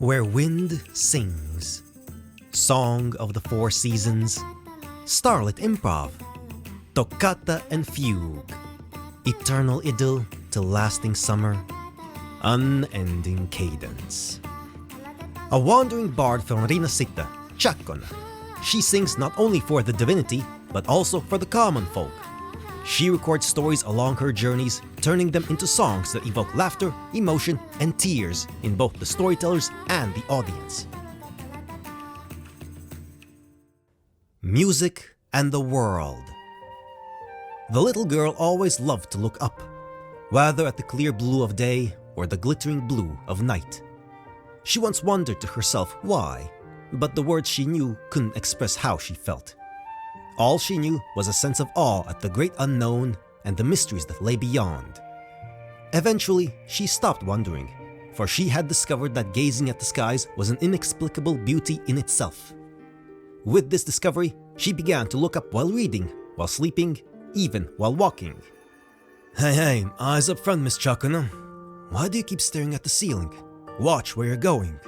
Where wind sings, song of the four seasons, starlit improv, toccata and fugue, eternal idyll to lasting summer, unending cadence. A wandering bard from Rinascita, Ciaccona. She sings not only for the divinity, but also for the common folk. She records stories along her journeys, turning them into songs that evoke laughter, emotion, and tears in both the storytellers and the audience. Music and the world. The little girl always loved to look up, whether at the clear blue of day or the glittering blue of night. She once wondered to herself why, but the words she knew couldn't express how she felt. All she knew was a sense of awe at the great unknown and the mysteries that lay beyond. Eventually, she stopped wondering, for she had discovered that gazing at the skies was an inexplicable beauty in itself. With this discovery, she began to look up while reading, while sleeping, even while walking. Hey, eyes up front, Miss Ciaccona. Why do you keep staring at the ceiling? Watch where you're going.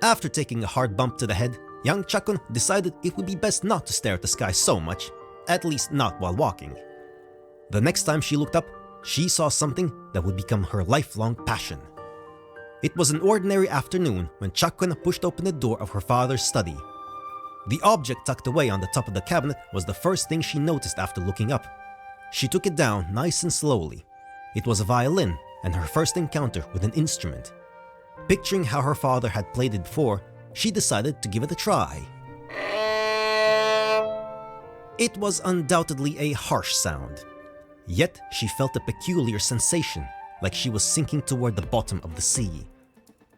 After taking a hard bump to the head, young Ciaccona decided it would be best not to stare at the sky so much, at least not while walking. The next time she looked up, she saw something that would become her lifelong passion. It was an ordinary afternoon when Ciaccona pushed open the door of her father's study. The object tucked away on the top of the cabinet was the first thing she noticed after looking up. She took it down nice and slowly. It was a violin, and her first encounter with an instrument. Picturing how her father had played it before, she decided to give it a try. It was undoubtedly a harsh sound. Yet she felt a peculiar sensation, like she was sinking toward the bottom of the sea.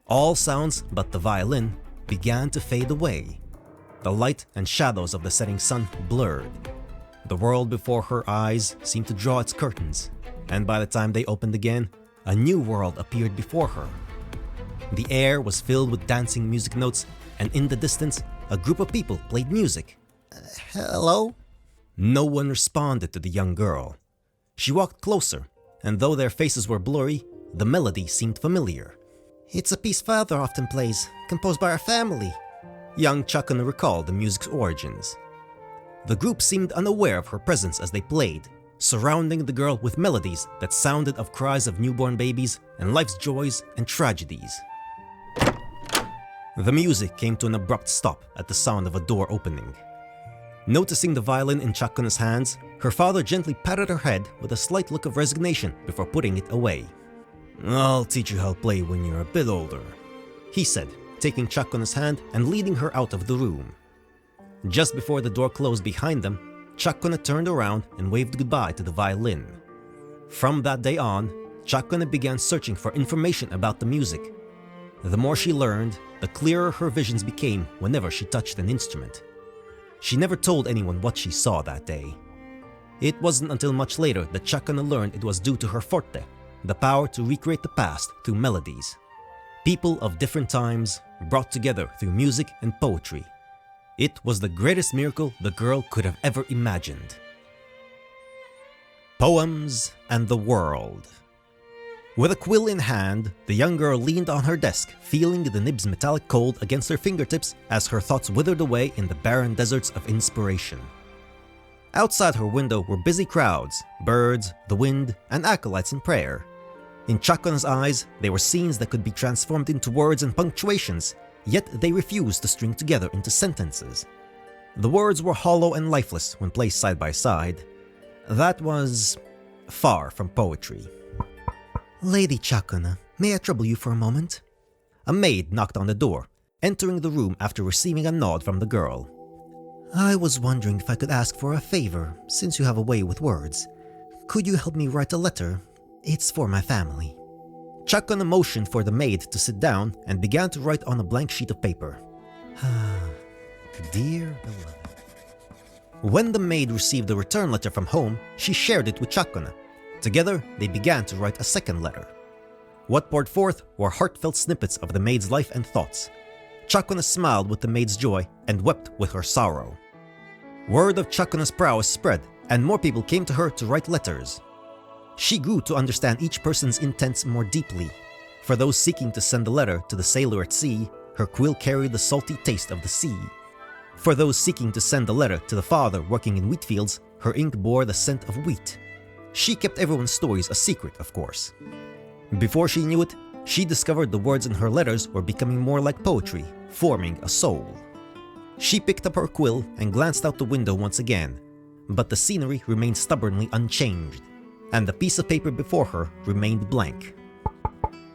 All sounds but the violin began to fade away. The light and shadows of the setting sun blurred. The world before her eyes seemed to draw its curtains, and by the time they opened again, a new world appeared before her. The air was filled with dancing music notes, and in the distance, a group of people played music. Hello? No one responded to the young girl. She walked closer, and though their faces were blurry, the melody seemed familiar. It's a piece Father often plays, composed by our family. Young Ciaccona recalled the music's origins. The group seemed unaware of her presence as they played, surrounding the girl with melodies that sounded of cries of newborn babies and life's joys and tragedies. The music came to an abrupt stop at the sound of a door opening. Noticing the violin in Ciaccona's hands, her father gently patted her head with a slight look of resignation before putting it away. I'll teach you how to play when you're a bit older, he said, taking Ciaccona's hand and leading her out of the room. Just before the door closed behind them, Ciaccona turned around and waved goodbye to the violin. From that day on, Ciaccona began searching for information about the music. The more she learned, the clearer her visions became whenever she touched an instrument. She never told anyone what she saw that day. It wasn't until much later that Ciaccona learned it was due to her Forte, the power to recreate the past through melodies. People of different times brought together through music and poetry. It was the greatest miracle the girl could have ever imagined. Poems and the world. With a quill in hand, the young girl leaned on her desk, feeling the nib's metallic cold against her fingertips as her thoughts withered away in the barren deserts of inspiration. Outside her window were busy crowds, birds, the wind, and acolytes in prayer. In Ciaccona's eyes, they were scenes that could be transformed into words and punctuations, yet they refused to string together into sentences. The words were hollow and lifeless when placed side by side. That was far from poetry. Lady Ciaccona, may I trouble you for a moment? A maid knocked on the door, entering the room after receiving a nod from the girl. I was wondering if I could ask for a favor, since you have a way with words. Could you help me write a letter? It's for my family. Ciaccona motioned for the maid to sit down and began to write on a blank sheet of paper. Dear beloved. When the maid received the return letter from home, she shared it with Ciaccona. Together, they began to write a second letter. What poured forth were heartfelt snippets of the maid's life and thoughts. Ciaccona smiled with the maid's joy and wept with her sorrow. Word of Ciaccona's prowess spread, and more people came to her to write letters. She grew to understand each person's intents more deeply. For those seeking to send a letter to the sailor at sea, her quill carried the salty taste of the sea. For those seeking to send a letter to the father working in wheat fields, her ink bore the scent of wheat. She kept everyone's stories a secret, of course. Before she knew it, she discovered the words in her letters were becoming more like poetry, forming a soul. She picked up her quill and glanced out the window once again, but the scenery remained stubbornly unchanged, and the piece of paper before her remained blank.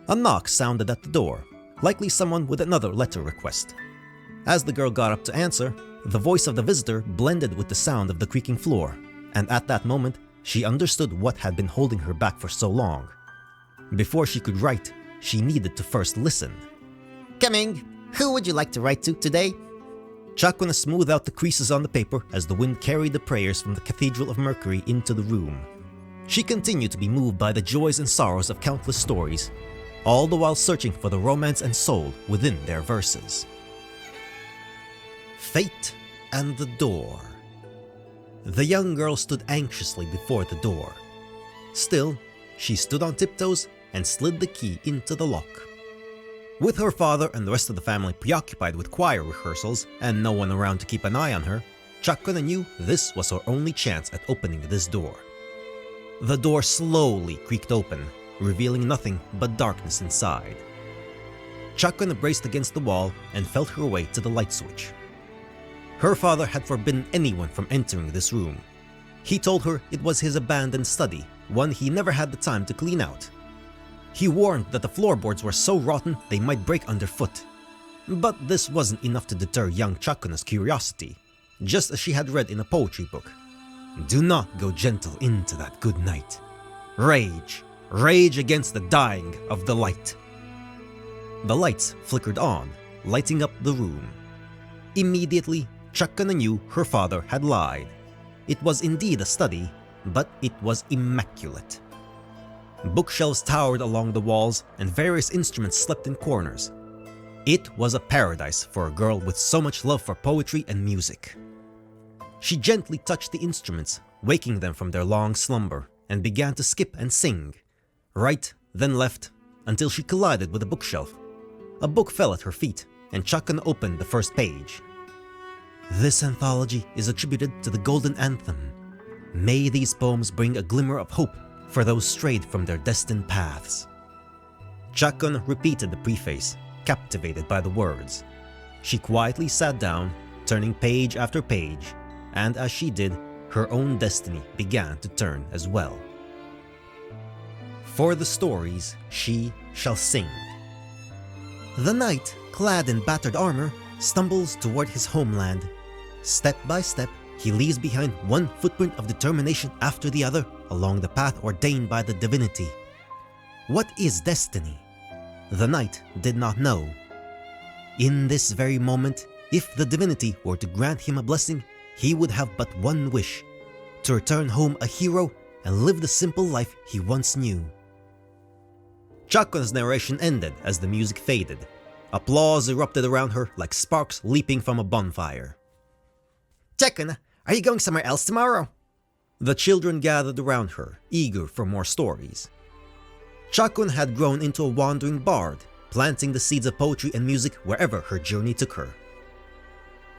A knock sounded at the door, likely someone with another letter request. As the girl got up to answer, the voice of the visitor blended with the sound of the creaking floor, and at that moment, she understood what had been holding her back for so long. Before she could write, she needed to first listen. Coming! Who would you like to write to today? Ciaccona smoothed out the creases on the paper as the wind carried the prayers from the Cathedral of Mercury into the room. She continued to be moved by the joys and sorrows of countless stories, all the while searching for the romance and soul within their verses. Fate and the door. The young girl stood anxiously before the door. Still, she stood on tiptoes and slid the key into the lock. With her father and the rest of the family preoccupied with choir rehearsals and no one around to keep an eye on her, Ciaccona knew this was her only chance at opening this door. The door slowly creaked open, revealing nothing but darkness inside. Ciaccona braced against the wall and felt her way to the light switch. Her father had forbidden anyone from entering this room. He told her it was his abandoned study, one he never had the time to clean out. He warned that the floorboards were so rotten they might break underfoot. But this wasn't enough to deter young Ciaccona's curiosity, just as she had read in a poetry book. Do not go gentle into that good night. Rage, rage against the dying of the light. The lights flickered on, lighting up the room. Immediately, Ciaccona knew her father had lied. It was indeed a study, but it was immaculate. Bookshelves towered along the walls and various instruments slept in corners. It was a paradise for a girl with so much love for poetry and music. She gently touched the instruments, waking them from their long slumber, and began to skip and sing, right, then left, until she collided with a bookshelf. A book fell at her feet, and Ciaccona opened the first page. This anthology is attributed to the Golden Anthem. May these poems bring a glimmer of hope for those strayed from their destined paths. Ciaccona repeated the preface, captivated by the words. She quietly sat down, turning page after page, and as she did, her own destiny began to turn as well. For the stories she shall sing. The knight, clad in battered armor, stumbles toward his homeland. Step by step, he leaves behind one footprint of determination after the other along the path ordained by the divinity. What is destiny? The knight did not know. In this very moment, if the divinity were to grant him a blessing, he would have but one wish: to return home a hero and live the simple life he once knew. Ciaccona's narration ended as the music faded. Applause erupted around her like sparks leaping from a bonfire. Ciaccona, are you going somewhere else tomorrow? The children gathered around her, eager for more stories. Ciaccona had grown into a wandering bard, planting the seeds of poetry and music wherever her journey took her.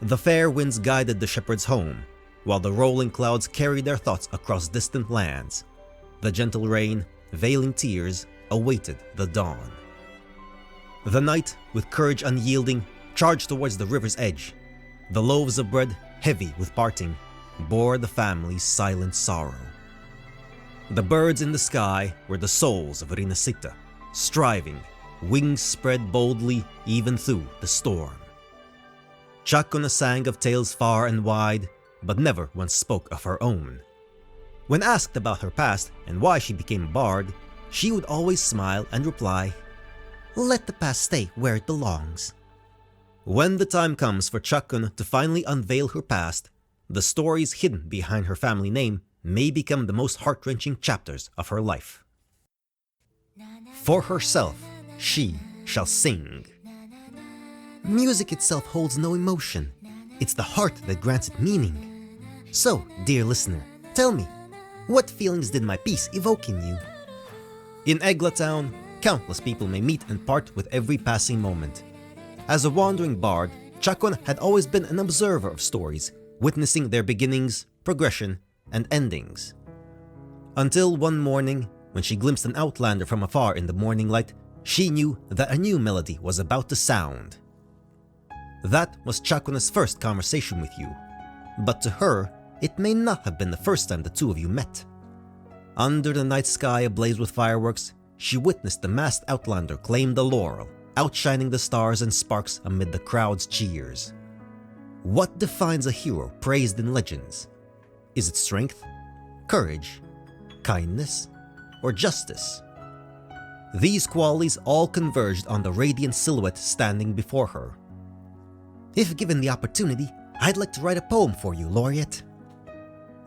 The fair winds guided the shepherd's home, while the rolling clouds carried their thoughts across distant lands. The gentle rain, veiling tears, awaited the dawn. The knight, with courage unyielding, charged towards the river's edge. The loaves of bread, heavy with parting, bore the family's silent sorrow. The birds in the sky were the souls of Rinascita, striving, wings spread boldly even through the storm. Ciaccona sang of tales far and wide, but never once spoke of her own. When asked about her past and why she became a bard, she would always smile and reply, "Let the past stay where it belongs." When the time comes for Ciaccona to finally unveil her past, the stories hidden behind her family name may become the most heart-wrenching chapters of her life. For herself, she shall sing. Music itself holds no emotion. It's the heart that grants it meaning. So, dear listener, tell me, what feelings did my piece evoke in you? In Eglatown, countless people may meet and part with every passing moment. As a wandering bard, Ciaccona had always been an observer of stories, witnessing their beginnings, progression, and endings. Until one morning, when she glimpsed an outlander from afar in the morning light, she knew that a new melody was about to sound. That was Ciaccona's first conversation with you, but to her, it may not have been the first time the two of you met. Under the night sky ablaze with fireworks, she witnessed the masked outlander claim the laurel, outshining the stars and sparks amid the crowd's cheers. What defines a hero praised in legends? Is it strength, courage, kindness, or justice? These qualities all converged on the radiant silhouette standing before her. If given the opportunity, I'd like to write a poem for you, Laureate.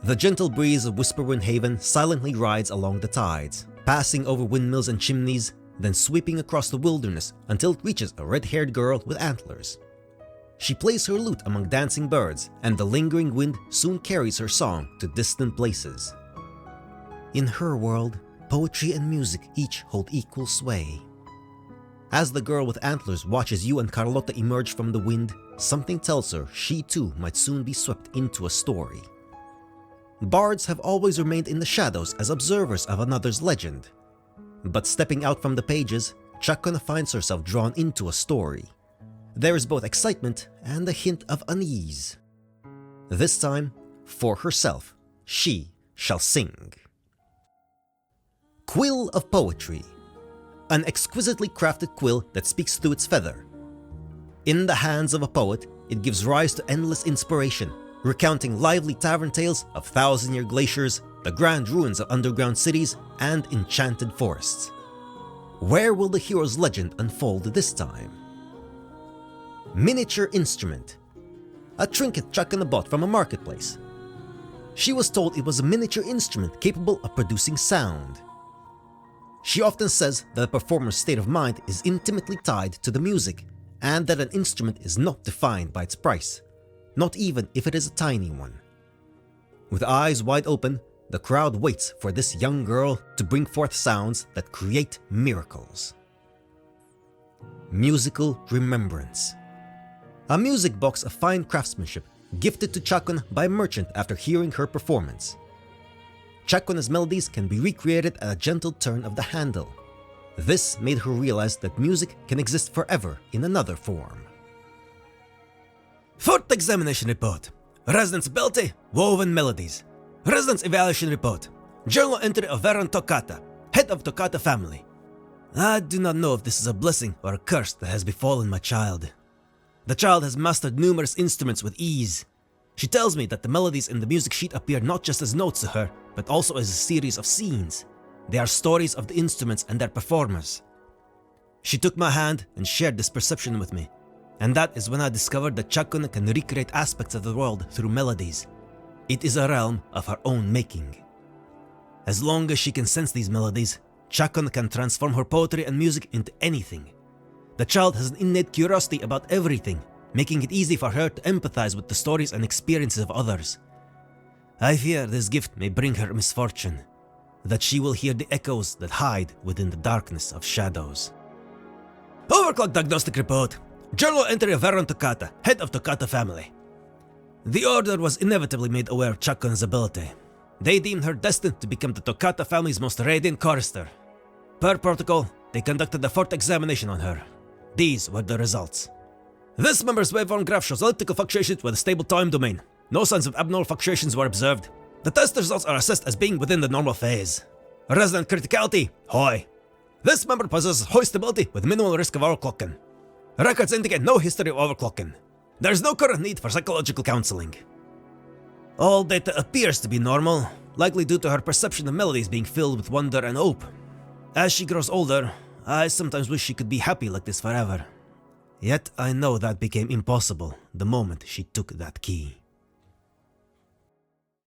The gentle breeze of Whisperwind Haven silently rides along the tides, passing over windmills and chimneys, then sweeping across the wilderness until it reaches a red-haired girl with antlers. She plays her lute among dancing birds, and the lingering wind soon carries her song to distant places. In her world, poetry and music each hold equal sway. As the girl with antlers watches you and Carlotta emerge from the wind, something tells her she too might soon be swept into a story. Bards have always remained in the shadows as observers of another's legend. But stepping out from the pages, Ciaccona finds herself drawn into a story. There is both excitement and a hint of unease. This time, for herself, she shall sing. Quill of Poetry. An exquisitely crafted quill that speaks through its feather. In the hands of a poet, it gives rise to endless inspiration, recounting lively tavern tales of thousand-year glaciers, the grand ruins of underground cities, and enchanted forests. Where will the hero's legend unfold this time? Miniature instrument. A trinket Ciaccona bought from a marketplace. She was told it was a miniature instrument capable of producing sound. She often says that a performer's state of mind is intimately tied to the music, and that an instrument is not defined by its price, not even if it is a tiny one. With eyes wide open, the crowd waits for this young girl to bring forth sounds that create miracles. Musical remembrance. A music box of fine craftsmanship gifted to Ciaccona by a merchant after hearing her performance. Ciaccona's melodies can be recreated at a gentle turn of the handle. This made her realize that music can exist forever in another form. Forte examination report. Residence ability, woven melodies. Residence evaluation report. Journal entry of Veron Toccata, head of Toccata family. I do not know if this is a blessing or a curse that has befallen my child. The child has mastered numerous instruments with ease. She tells me that the melodies in the music sheet appear not just as notes to her, but also as a series of scenes. They are stories of the instruments and their performers. She took my hand and shared this perception with me, and that is when I discovered that Ciaccona can recreate aspects of the world through melodies. It is a realm of her own making. As long as she can sense these melodies, Ciaccona can transform her poetry and music into anything. The child has an innate curiosity about everything, making it easy for her to empathize with the stories and experiences of others. I fear this gift may bring her misfortune, that she will hear the echoes that hide within the darkness of shadows. Overclock diagnostic report. Journal entry of Veron Toccata, head of Toccata family. The Order was inevitably made aware of Ciaccona's ability. They deemed her destined to become the Toccata family's most radiant chorister. Per protocol, they conducted a Forte examination on her. These were the results. This member's waveform graph shows elliptical fluctuations with a stable time domain. No signs of abnormal fluctuations were observed. The test results are assessed as being within the normal phase. Resonant criticality, high. This member possesses high stability with minimal risk of overclocking. Records indicate no history of overclocking. There is no current need for psychological counseling. All data appears to be normal, likely due to her perception of melodies being filled with wonder and hope. As she grows older, I sometimes wish she could be happy like this forever. Yet I know that became impossible the moment she took that key.